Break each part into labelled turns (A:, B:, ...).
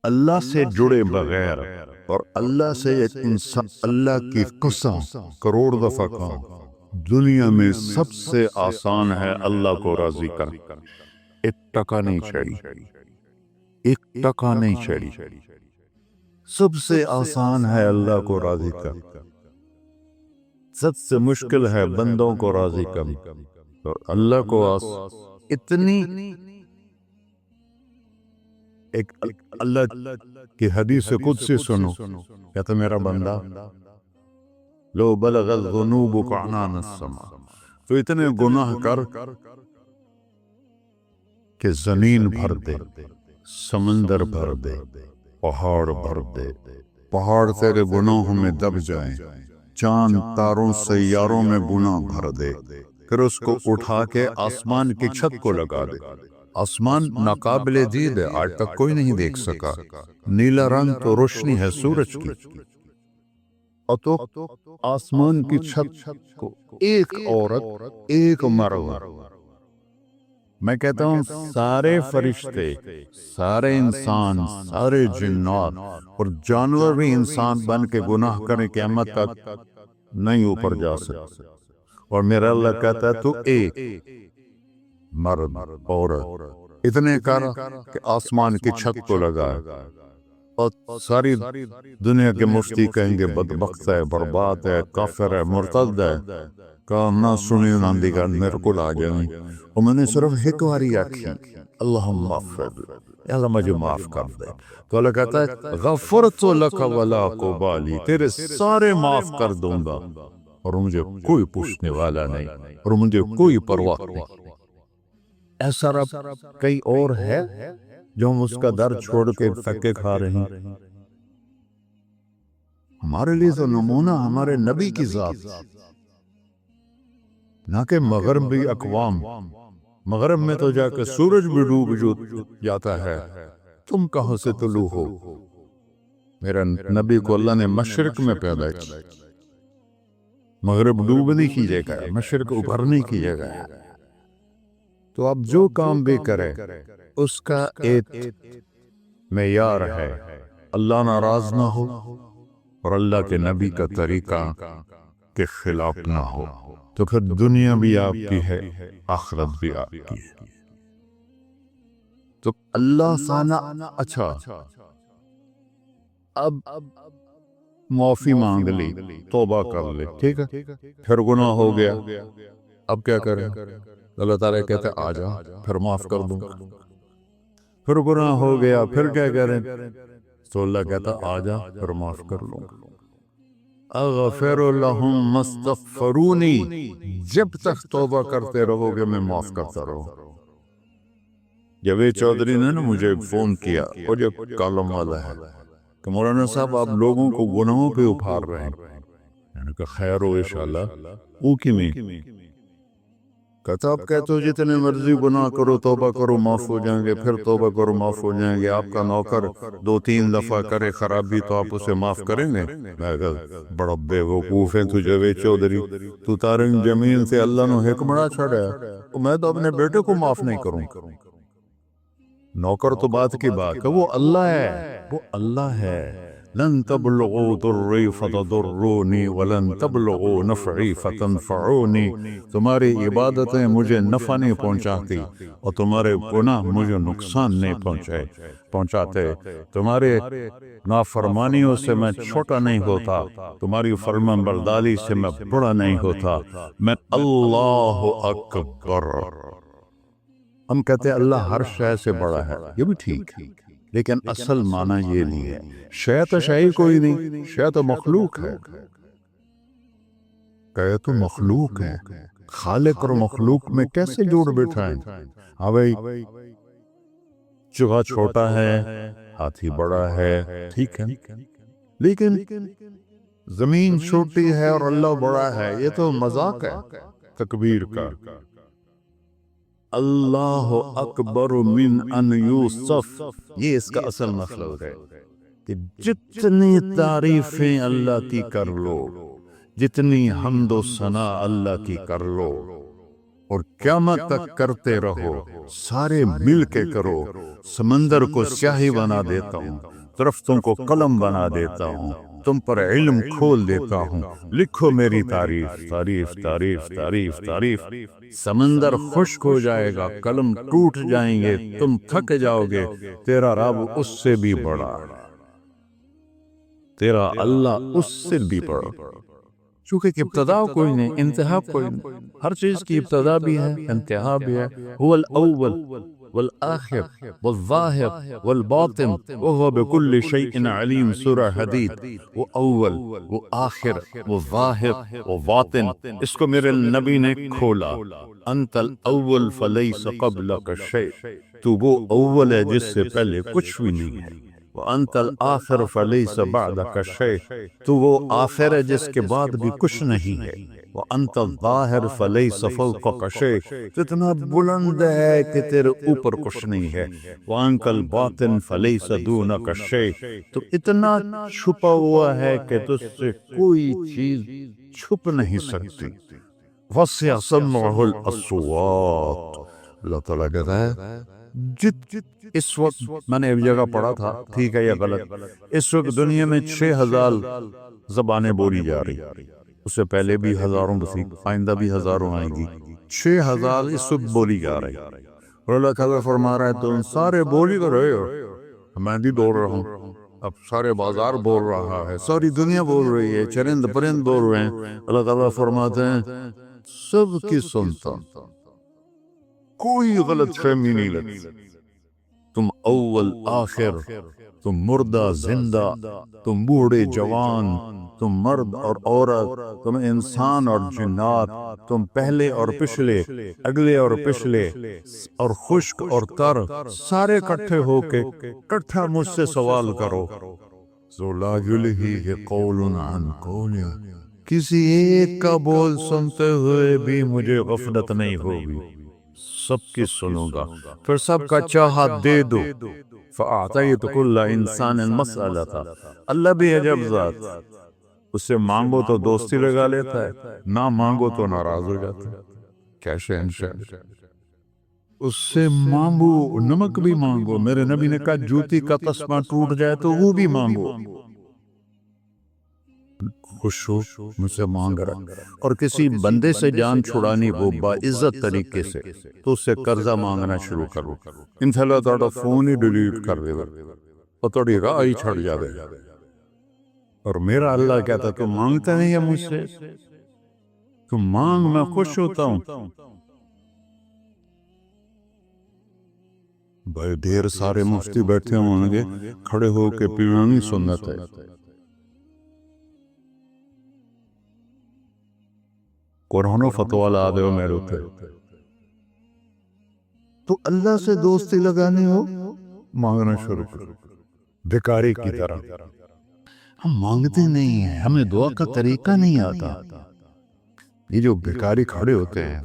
A: اللہ سے جڑے بغیر اور اللہ سے ایک انسان اللہ کی قسم کروڑ دفعہ کہا، دنیا میں سب سے آسان ہے اللہ کو راضی کرنا. ایک ٹکا نہیں چڑھی، ایک ٹکا نہیں چڑھی. سب سے آسان ہے اللہ کو راضی کرنا، سب سے مشکل ہے بندوں کو راضی کرنا. تو اللہ کو اتنی ایک اللہ کی حدیث قدسی سنو، کہتا میرا بندہ لو بلغت ذنوبک عنان السماء، تو اتنے گناہ کر کہ زمین بھر دے، سمندر بھر دے، پہاڑ بھر دے، پہاڑ تیرے گناہوں میں دب جائیں، چاند تاروں سیاروں میں گناہ بھر دے، پھر اس کو اٹھا کے آسمان کی چھت کو لگا دے. آسمان ناقابل دید ہے، آج تک کوئی نہیں دیکھ سکا. نیلا رنگ تو روشنی ہے سورج کی، اور تو آسمان کی چھت کو ایک عورت، ایک مرد، میں کہتا ہوں سارے فرشتے، سارے انسان، سارے جنات اور جانور بھی انسان بن کے گناہ کریں قیامت تک نہیں اوپر جا سکتے. اور میرا اللہ کہتا ہے تو ایک مرد عورت اتنے کر کہ آسمان کی چھت کو لگائے، اور ساری دنیا کے مفتی کہیں گے بدبخت ہے، برباد ہے، کافر ہے، مرتد ہے. کہا نہ سنی نہ دیگر میرے کو لا جائیں. اور میں نے صرف ایک باری آکھی، اللہم اغفر لی، یا اللہ مجھے معاف کر دے. تو اللہ کہتا ہے غفرت لک ولا ابالی، تیرے سارے معاف کر دوں گا اور مجھے کوئی پوچھنے والا نہیں اور مجھے کوئی پرواہ نہیں. ایسا رب کئی اور ہے جو ہم اس کا در چھوڑ کے پھکے کھا رہے ہیں. ہمارے لیے تو نمونہ ہمارے نبی کی ذات، نہ کہ مغربی اقوام. مغرب میں تو جا کے سورج بھی ڈوب جاتا ہے، تم کہاں سے طلوع ہو. میرا نبی کو اللہ نے مشرق میں پیدا کیا، مغرب ڈوبنے کی جگہ ہے، مشرق ابھرنے کی جگہ ہے. تو اب جو کام بھی کرے اس کا ایک معیار ہے، اللہ ناراض نہ ہو اور اللہ کے نبی کا طریقہ کے خلاف نہ ہو، تو پھر دنیا بھی آپ کی ہے، آخرت بھی آپ کی ہے. تو اللہ سانا اچھا اب معافی مانگ لی، توبہ کر لے، ٹھیک ہے، پھر گناہ ہو گیا، اب کیا کریں؟ اللہ تعالیٰ کہتے آ جا پھر معاف کر دوں. پھر گناہ ہو گیا، پھر کیا کریں؟ تو اللہ کہتا آ جا پھر معاف کر لوں. اغفر لہم مستغفرونی، جب تک توبہ کرتے رہو گے میں معاف کرتا رہوں. جاوید چودھری نے نا مجھے ایک فون کیا، اور جو کالم والا ہے، کہ مولانا صاحب آپ لوگوں کو گناہوں پہ اٹھار رہے ہیں. میں نے کہا خیر ہو انشاءاللہ. او کی میں کہتا آپ کہتے ہو جتنے مرضی گناہ کرو توبہ کرو معاف ہو جائیں گے، پھر توبہ کرو معاف ہو جائیں گے. آپ کا نوکر 2-3 دفعہ کرے خرابی تو آپ اسے معاف کریں گے؟ میں کہا بڑا بے وقوف ہے تو جاوید چودھری، تو تارنگ زمین سے اللہ نے حکمرہ چھڑا، میں تو اپنے بیٹے کو معاف نہیں کروں. نوکر تو بات کی بات ہے، وہ اللہ ہے، وہ اللہ ہے. لن تبلغوا ضری فتضرونی ولن تبلغوا نفعی فتنفعونی. تمہاری عبادتیں مجھے نفع نہیں پہنچاتی اور تمہارے گناہ مجھے نقصان نہیں پہنچاتے. تمہارے نافرمانیوں سے میں چھوٹا نہیں ہوتا، تمہاری فرمان برداری سے میں بڑا نہیں ہوتا. میں اللہ اکبر. ہم کہتے ہیں اللہ ہر شے سے بڑا ہے، یہ بھی ٹھیک ہے، لیکن اصل معنی یہ نہیں ہے. شے تو شے ہی کوئی نہیں، شے تو مخلوق ہے. کہے تو مخلوق ہے، خالق اور مخلوق میں کیسے جوڑ بٹھائیں؟ ہاں بھائی، چوہا چھوٹا ہے، ہاتھی بڑا ہے، ٹھیک ہے، لیکن زمین چھوٹی ہے اور اللہ بڑا ہے، یہ تو مذاق ہے تکبیر کا. اللہ اکبر من ان یوصف، یہ اس کا اصل مطلب ہے کہ جتنی تعریفیں اللہ کی کر لو، جتنی حمد و ثنا اللہ کی کر لو، اور قیامت تک کرتے رہو، سارے مل کے کرو۔ سمندر کو سیاہی بنا دیتا ہوں، درختوں کو قلم بنا دیتا ہوں، تم پر علم کھول دیتا ہوں، لکھو میری تعریف، تعریف تعریف تعریف تعریف۔ سمندر خشک ہو جائے گا، قلم ٹوٹ جائیں گے، تم تھک جاؤ گے، تیرا رب اس سے بھی بڑا، تیرا اللہ اس سے بھی بڑا۔ چونکہ ابتدا کوئی نہیں، انتہا کوئی نہیں، ہر چیز کی ابتدا بھی ہے، انتہا بھی ہے۔ هو الاول والآخر والظاہر والباطن وهو بكل شيء علیم، سورہ حدید۔ وہ اول، وہ آخر، وہ ظاہر، وہ باطن، اس کو میرے نبی نے کھولا۔ انت الاول فلیس قبلک شیء، تو وہ اول ہے جس سے پہلے کچھ بھی نہیں ہے۔ وَأَنْتَ الْآخِرُ فَلَيْسَ بَعْدَكَ شَيْءٌ، تو وہ آخر ہے جس کے بعد بھی کچھ نہیں ہے۔ وَأَنْتَ الظَّاهِرُ فَلَيْسَ فَوْقَكَ شَيْءٌ، تو اتنا بلند ہے کہ تیرے اوپر کچھ نہیں ہے۔ وَأَنْتَ الْبَاطِنُ فَلَيْسَ دُونَكَ شَيْءٌ، تو اتنا چھپا ہوا ہے کہ تجھ سے کوئی چیز چھپ نہیں سکتی۔ وَسِعَ سَمْعُهُ الْأَصْوَاتُ، اللہ تعالیٰ کہتا ہے اس وقت میں نے ایک جگہ پڑھا تھا، ٹھیک ہے یا غلط، اس وقت دنیا میں 6000 زبانیں بولی جا رہی، اس سے پہلے بھی ہزاروں بسی، آئندہ بھی ہزاروں آئیں گی، 6000 اس وقت بولی جا رہی۔ اور اللہ تعالیٰ فرما رہا ہے تم سارے بولی تو رہے ہو، میں بھی بول رہا ہوں، اب سارے بازار بول رہا ہے، ساری دنیا بول رہی ہے، چرند پرند بول رہے ہیں۔ اللہ تعالیٰ فرماتے ہیں سب کی سنتا، کوئی غلط فہمی نہیں لگتی۔ تم اول آخر، تم مردہ زندہ، تم بوڑھے جوان، تم مرد اور عورت، تم انسان اور جنات، تم پہلے اور پچھلے، اگلے اور پچھلے، اور خشک اور تر، سارے کٹھے ہو کے کٹھا مجھ سے سوال کرو۔ ذو لا یلہیہ قول عن قول، کسی ایک کا بول سنتے ہوئے بھی مجھے غفلت نہیں ہوگی، سب کی سنوں گا، پھر سب کا چاہا دے دو۔ فَأَعْطَيْتُ كُلَّ إِنسَانٍ مَسْأَلَةً، اللہ بھی عجب ذات، اس سے مانگو تو دوستی لگا لیتا ہے، نہ مانگو تو ناراض ہو جاتا ہے۔ کیا شہنشاہ، اس سے مانگو، نمک بھی مانگو، میرے نبی نے کہا جوتی کا تسمہ ٹوٹ جائے تو وہ بھی مانگو، خوش ہو مجھ سے مانگ رہا۔ اور کسی بندے سے جان چھڑانی ہو باعزت طریقے سے تو اس سے قرضہ مانگنا شروع کرو، انشاءاللہ تھوڑا فون ہی ڈیلیٹ کر دے گا اور تھوڑی راہ ہی چھڑ جاوے۔ اور میرا اللہ کہتا تو مانگتا نہیں ہے مجھ سے، تو مانگ، میں خوش ہوتا ہوں۔ بھائی ڈھیر سارے مفتی بیٹھے ہوں گے، کھڑے ہو کے پیرانی سنت ہے۔ قرآن و فتویٰ لا دے ہو میرے اوپر، تو اللہ سے دوستی لگانے ہو مانگنا شروع کرو، بھکاری کی طرح۔ ہم مانگتے نہیں ہیں، ہمیں دعا کا طریقہ نہیں آتا۔ یہ جو بھکاری کھڑے ہوتے ہیں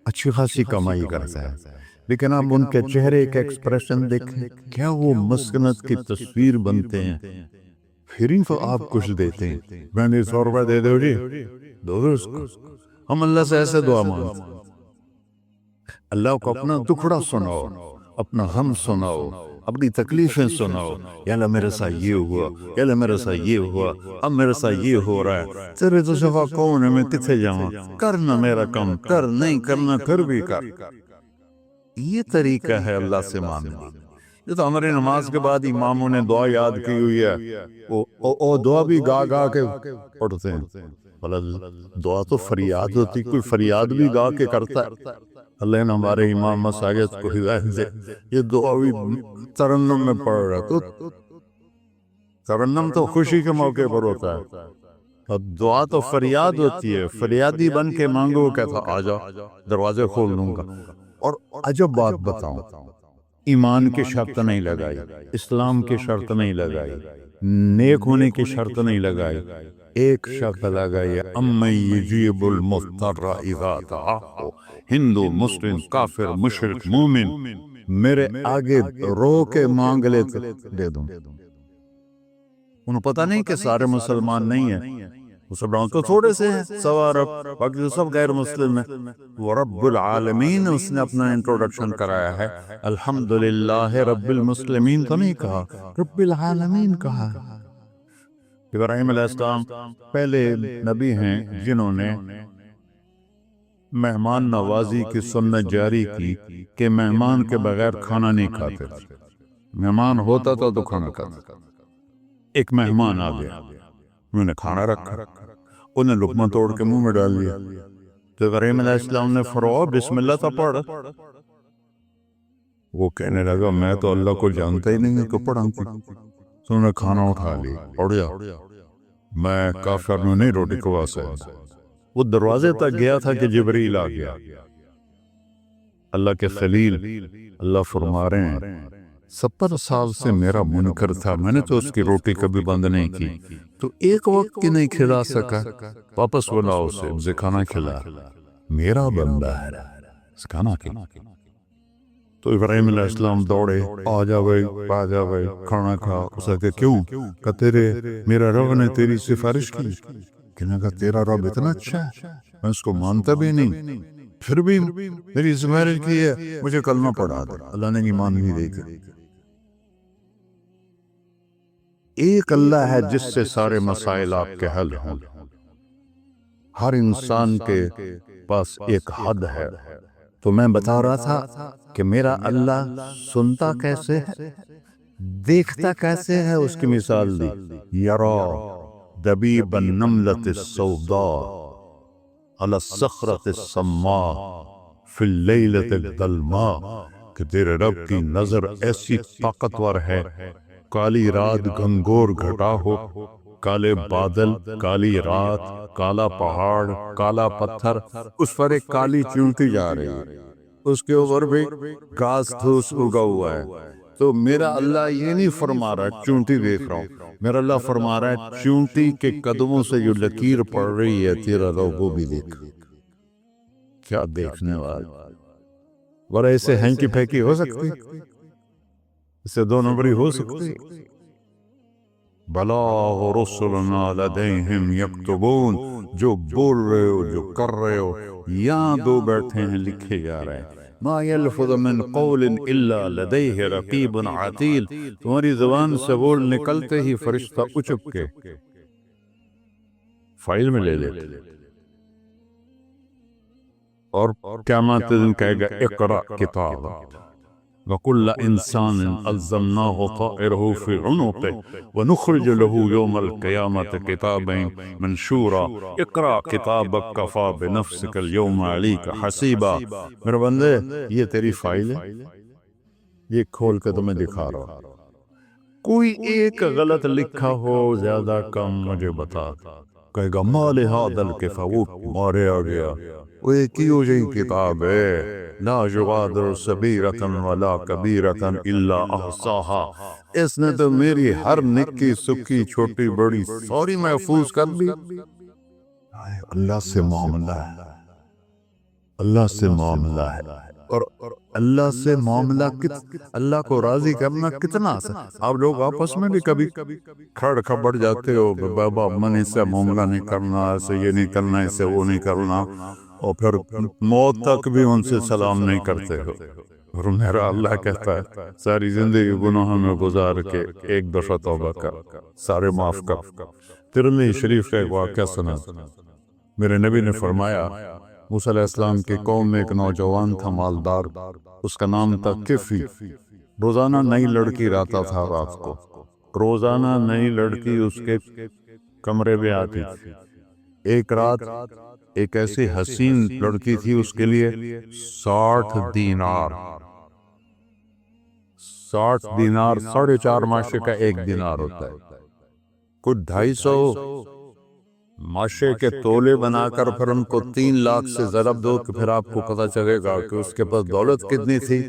A: اچھی خاصی کمائی کرتے ہیں، لیکن آپ ان کے چہرے کا ایکسپریشن دیکھیں، کیا وہ مسکنت کی تصویر بنتے ہیں، پھر ہی تو آپ کچھ دیتے ہیں۔ میں نے 100 روپے دے دو جی، دو اس کو۔ ہم اللہ سے ایسے دعا مانگتے ہیں، اللہ کو اپنا دکھڑا سناؤ، اپنا غم سناؤ، اپنی تکلیفیں سناؤ، یا اللہ میرے ساتھ یہ ہوا، یا اللہ میرے ساتھ یہ ہوا، اب میرے ساتھ یہ ہو رہا ہے، تیرے تو شفا کون ہے، میں کتنے جاؤں، کرنا میرا کم، کر نہیں کرنا پھر بھی کر۔ یہ طریقہ ہے اللہ سے مانگنا۔ یہ تو ہماری نماز کے بعد اماموں نے دعا یاد کی ہوئی ہے، وہ دعا بھی گا گا کے پڑھتے ہیں۔ دعا تو فریاد ہوتی، کوئی فریاد بھی گا کے کرتا ہے۔ اللہ نے ہمارے امام مساجد کو ہدایت دے، یہ دعا بھی ترنم میں پڑھ رہا، تو ترنم تو خوشی کے موقع پر ہوتا ہے، اور دعا تو فریاد ہوتی ہے، فریادی بن کے مانگو، کہتا آجا دروازے کھول دوں گا۔ اور عجب بات بتاؤں، ایمان کی شرط نہیں لگائی، اسلام کی شرط نہیں لگائی، نیک ہونے کی شرط نہیں لگائی، ایک شرط لگائی، اَمَّن یُجِیبُ الْمُضْطَرَّ اِذَا دَعَاهُ، ہندو، مسلم، کافر، مشرک، مومن، میرے آگے رو کے مانگ لے تو دے دوں۔ انہوں پتہ نہیں کہ سارے مسلمان نہیں ہیں، سب تو تھوڑے سے ہیں، 1.25 ارب، باقی تو سب غیر مسلم ہیں۔ وہ رب العالمین اس نے اپنا انٹروڈکشن کرایا ہے، الحمدللہ رب المسلمین تو نہیں کہا، رب العالمین کہا۔ ابراہیم علیہ السلام پہلے نبی ہیں جنہوں نے مہمان نوازی کی سنت جاری کی کہ مہمان کے بغیر کھانا نہیں کھاتے تھے۔ مہمان ہوتا تھا تو کھانا کھاتا۔ ایک مہمان آ گیا، انہوں نے کھانا رکھا، انہیں لقمہ توڑ کے منہ میں ڈال دیا، تو ابراہیم علیہ السلام نے فرمایا بسم اللہ تو پڑھ۔ وہ کہنے لگا میں تو اللہ کو جانتا ہی نہیں ہوں کہ پڑھا کی۔ تو انہوں نے کھانا اٹھا لی، اڑیا، میں کافر نے نہیں روٹی کھوا سکتا۔ وہ دروازے تک گیا تھا کہ جبریل آ گیا، اللہ کے خلیل، اللہ فرما رہے ہیں 70 سال سے میرا منکر تھا، میں نے تو اس کی روٹی کبھی بند نہیں کی، تو ایک وقت کی نہیں کھلا سکا، واپس بلاؤ اسے کھانا کھلا، میرا بندہ ہے، کھانا کھلا۔ تو ابراہیم علیہ السلام دوڑے، آ جا بھائی، آ جا بھائی، کھانا کھا۔ اسے کہ کیوں؟ کہ تیرے میرا رب نے تیری سفارش کی۔ کہنے کا تیرا رب اتنا اچھا ہے، میں اس کو مانتا بھی نہیں، پھر بھی میری سفارش کی ہے، مجھے کلمہ پڑھا دے۔ اللہ نے ایمان بھی دے دی۔ ایک اللہ ہے جس سے سارے مسائل آپ کے حل ہوں۔ ہر انسان کے پاس ایک حد ہے، تو میں بتا رہا تھا کہ میرا اللہ سنتا کیسے ہے، دیکھتا کیسے ہے، اس کی مثال دی، یرا دبیب النملۃ السوداء علی الصخرۃ الصماء فی اللیلۃ الظلماء، کہ تیرے رب کی نظر ایسی طاقتور ہے، کالی رات گھنگور گھٹا ہو، کالے بادل، کالی رات، کالا پہاڑ، کالا پتھر، اس پر ایک کالی چونٹی جا رہی ہے، اس کے اوپر بھی گھاس پھوس اگا ہوا ہے۔ تو میرا اللہ یہ نہیں فرما رہا چونٹی دیکھ رہا ہوں، میرا اللہ فرما رہا ہے چونٹی کے قدموں سے جو لکیر پڑ رہی ہے تیرا رب وہ بھی دیکھ۔ کیا دیکھنے والا، اور ایسے ہینکی پھینکی ہو سکتی، اسے 2 نمبری ہو سکتی؟ بلاغ رسلنا لدیہم یکتبون، جو بول رہے ہو، جو کر رہے ہو، یہاں 2 بیٹھے ہیں، لکھے جا رہے ہیں۔ ما یلفظ من قول الا لدیہ رقیب عتید، تمہاری زبان سے بول نکلتے ہی فرشتہ اچک کے فائل میں لے لیتے، اور قیامت دن کہے گا اقرأ کتاب وَكُلَّ إِنسَانٍ أَلْزَمْنَاهُ طَائِرَهُ فِي عُنُقِهِ وَنُخْرِجُ لَهُ يَوْمَ الْقِيَامَةِ كِتَابًا مَنشُورًا اقرأ كِتَابَكَ كَفَى بِنَفْسِكَ الْيَوْمَ عَلَيْكَ حَسِيبًا۔ میرے بندے یہ تیری فائل ہے، یہ کھول کے تمہیں دکھا رہا ہوں، کوئی ایک غلط لکھا ہو زیادہ کم مجھے بتا۔ کہے گا ما لہذا الکتاب، مارے آ گیا، وہ ایک ہی ہو جائے کتاب ہے، لا یغادر صغیرۃ ولا کبیرۃ الا احصاها، اس نے تو میری ہر نکی سکی چھوٹی بڑی ساری محفوظ کر دی۔ اللہ سے معاملہ ہے، اللہ سے معاملہ ہے، اور اللہ سے معاملہ اللہ کو راضی کرنا کتنا آسان۔ آپ لوگ آپس میں بھی کبھی کھڑ کھبڑ جاتے ہو، بابا من اس سے معاملہ نہیں کرنا، ایسے یہ نہیں کرنا، ایسے وہ نہیں کرنا، اور پھر موت تک بھی ان سے سلام نہیں کرتے ہو۔ اور میرا اللہ کہتا ہے ساری زندگی گناہوں میں گزار کے ایک دفعہ توبہ کر، سارے معاف کر۔ ترمذی شریف کا ایک واقعہ سنا، میرے نبی نے فرمایا موسیٰ علیہ السلام کی قوم میں ایک نوجوان تھا مالدار، اس کا نام تھا کفی، روزانہ نئی لڑکی لاتا تھا رات کو، روزانہ نئی لڑکی اس کے کمرے میں آتی تھی۔ ایک رات ایک ایسی حسین لڑکی تھی، اس کے لیے 60 دینار، 60 دینار 4.5 ماشے کا 1 دینار ہوتا ہے، کچھ 250 ماشے کے تولے بنا کر پھر ان کو 3 لاکھ سے ضرب دو کہ پھر آپ کو پتہ چلے گا کہ اس کے پاس دولت کتنی تھی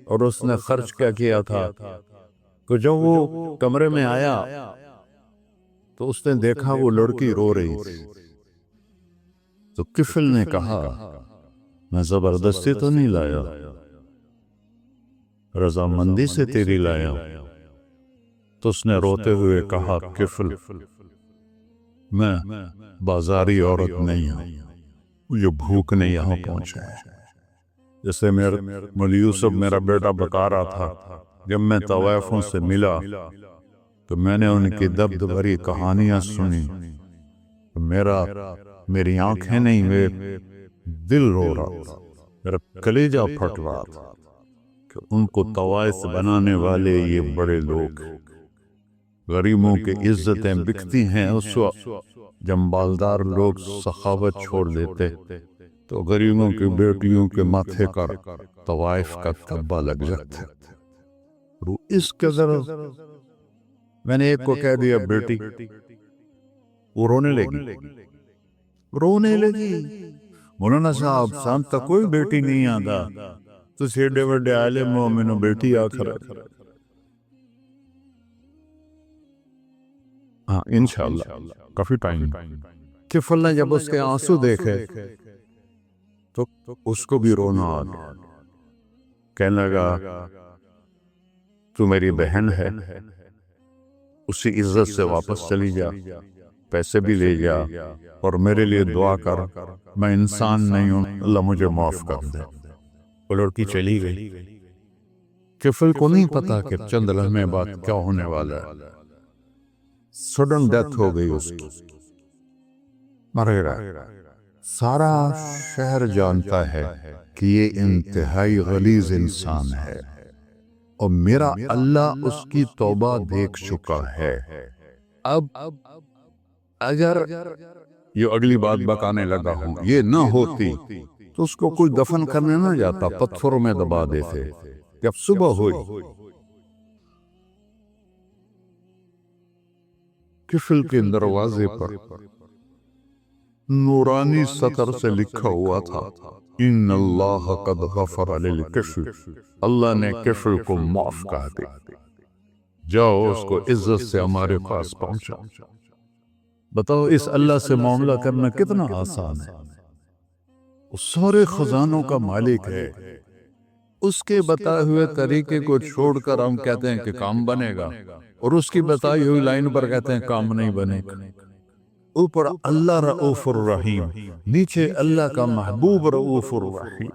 A: اور اس نے خرچ کیا کیا تھا۔ تو جب وہ کمرے میں آیا تو اس نے دیکھا وہ لڑکی رو رہی تھی، تو کفل نے کہا میں زبردستی تو نہیں لایا، رضامندی سے تیری لایا۔ تو اس نے روتے ہوئے کہا کفل میں بازاری عورت نہیں ہوں، مجھے بھوک نے یہاں پہنچا ہے۔ جیسے مولی یوسف میرا بیٹا بتا رہا تھا، جب میں طوائفوں سے ملا تو میں نے ان کی دبد بھری کہانیاں سنی، میری آنکھیں نہیں، میرے دل رو رہا تھا، میرا کلیجہ پھٹ رہا تھا کہ ان کو طوائف بنانے والے یہ بڑے لوگ، غریبوں کی عزتیں بکتی ہیں۔ اس وقت جب مالدار لوگ سخاوت چھوڑ دیتے تو غریبوں کی بیٹیوں کے ماتھے پر طوائف کا تھبا لگ جاتا۔ اس قدر میں نے ایک کو کہہ دیا بیٹی، وہ رونے لگی، مولانا صاحب سام تک کوئی بیٹی نہیں آتا، تو سیڈے وڈے عالم ہو، میں نے بیٹی آخر ہے۔ ہاں انشاءاللہ کافی ٹائم۔ کفل نے جب اس کے آنسو دیکھے تو اس کو بھی رونا آ گیا، کہنے لگا تو میری بہن ہے، اسی عزت سے واپس چلی جا، پیسے بھی لے جا اور میرے لیے دعا کر، میں انسان نہیں ہوں، اللہ مجھے معاف کر دے۔ وہ لڑکی چلی گئی۔ کفل کو نہیں پتا کہ چند لمحے بعد کیا ہونے والا ہے۔ سڈن ڈیتھ ہو گئی اس کی، مرے گا۔ سارا شہر جانتا ہے کہ یہ انتہائی غلیظ انسان ہے اور میرا اللہ اس کی توبہ دیکھ چکا ہے۔ اب اگر یہ اگلی بات بتانے لگا ہوں، یہ نہ ہوتی تو اس کو کوئی دفن کرنے نہ جاتا، پتھروں میں دبا دیتے۔ جب صبح ہوئی، کفل کے دروازے پر نورانی سطر سے لکھا ہوا تھا، ان اللہ قد غفر للکفل، اللہ نے کفل کو معاف کر دیا، جاؤ اس کو عزت سے ہمارے پاس پہنچا۔ بتاؤ اس اللہ سے معاملہ کرنا کتنا آسان ہے۔ وہ سارے خزانوں کا مالک ہے، اس کے بتائے ہوئے طریقے کو چھوڑ کر ہم کہتے ہیں کہ کام بنے گا، اور اس کی بتائی ہوئی لائن پر کہتے ہیں کام نہیں بنے گا۔ اوپر اللہ رؤوف الرحیم، نیچے اللہ کا محبوب رؤوف الرحیم۔